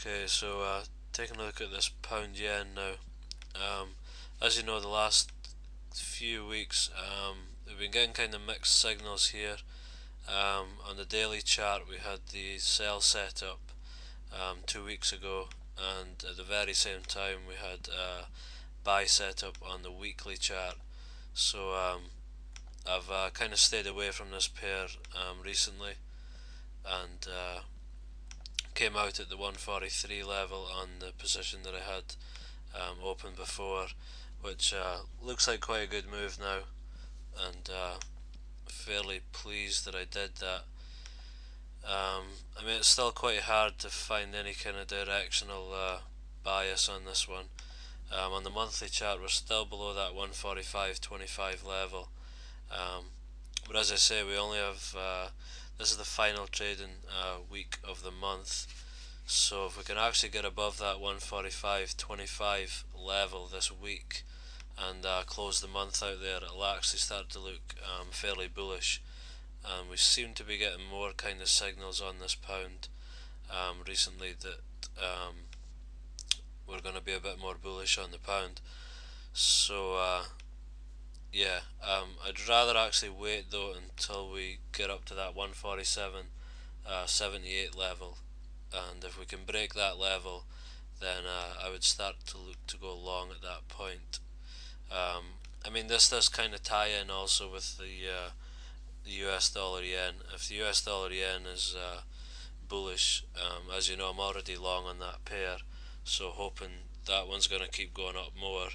Okay, so taking a look at this pound yen now. Um, as you know, the last few weeks we've been getting kind of mixed signals here. On the daily chart, we had the sell setup 2 weeks ago, and at the very same time, we had buy setup on the weekly chart. So I've kind of stayed away from this pair recently, and came out at the 143 level on the position that I had open before, which looks like quite a good move now, and fairly pleased that I did that. I mean, it's still quite hard to find any kind of directional bias on this one. On the monthly chart, we're still below that 145.25 level, but as I say, we only have this is the final trading week of the month. So if we can actually get above that 145.25 level this week and close the month out there, it'll actually start to look fairly bullish. We seem to be getting more kind of signals on this pound recently that we're going to be a bit more bullish on the pound. So yeah, I'd rather actually wait though until we get up to that 147.78 level, and if we can break that level, then I would start to look to go long at that point. I mean, this does kind of tie in also with the US dollar yen. If the US dollar yen is bullish, as you know, I'm already long on that pair, so hoping that one's going to keep going up more.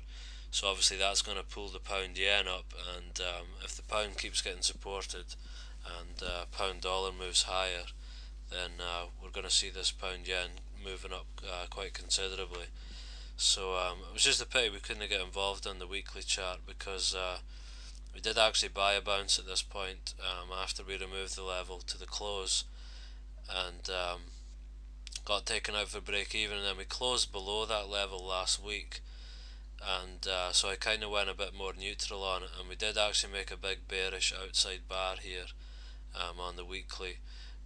So obviously that's going to pull the pound yen up, and if the pound keeps getting supported and pound dollar moves higher, then we're going to see this pound yen moving up quite considerably. So it was just a pity we couldn't get involved on the weekly chart, because we did actually buy a bounce at this point after we removed the level to the close, and got taken out for break even, and then we closed below that level last week, and so I kind of went a bit more neutral on it, and we did actually make a big bearish outside bar here on the weekly.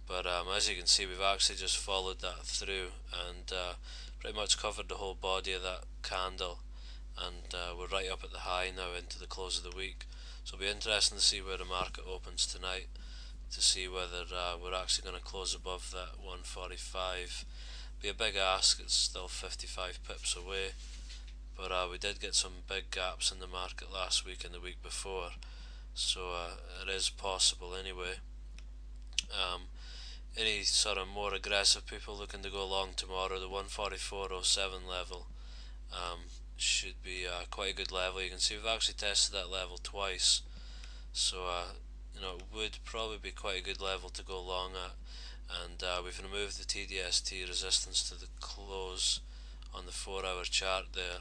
But as you can see, we've actually just followed that through and pretty much covered the whole body of that candle, and we're right up at the high now into the close of the week. So it'll be interesting to see where the market opens tonight, to see whether we're actually going to close above that 145. Be a big ask, it's still 55 pips away, but we did get some big gaps in the market last week and the week before, so it is possible anyway. Any sort of more aggressive people looking to go long tomorrow, the 144.07 level should be quite a good level. You can see we've actually tested that level twice, so you know, it would probably be quite a good level to go long at. And we've removed the TDST resistance to the close on the 4-hour chart there.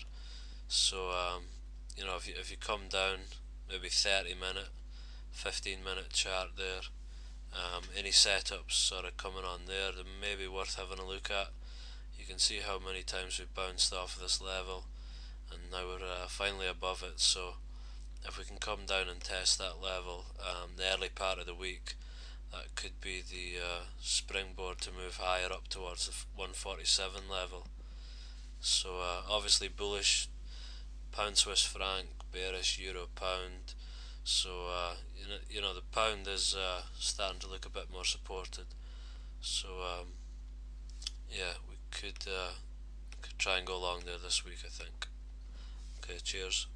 So you know, if you come down maybe 30-minute, 15-minute chart there, any setups sort of coming on there, they may be worth having a look at. You can see how many times we've bounced off of this level, and now we're finally above it. So if we can come down and test that level the early part of the week, that could be the springboard to move higher up towards the 147 level. So obviously bullish pound Swiss franc, bearish euro pound. So you know, the pound is starting to look a bit more supported. So yeah, we could try and go along there this week, I think. Okay, cheers.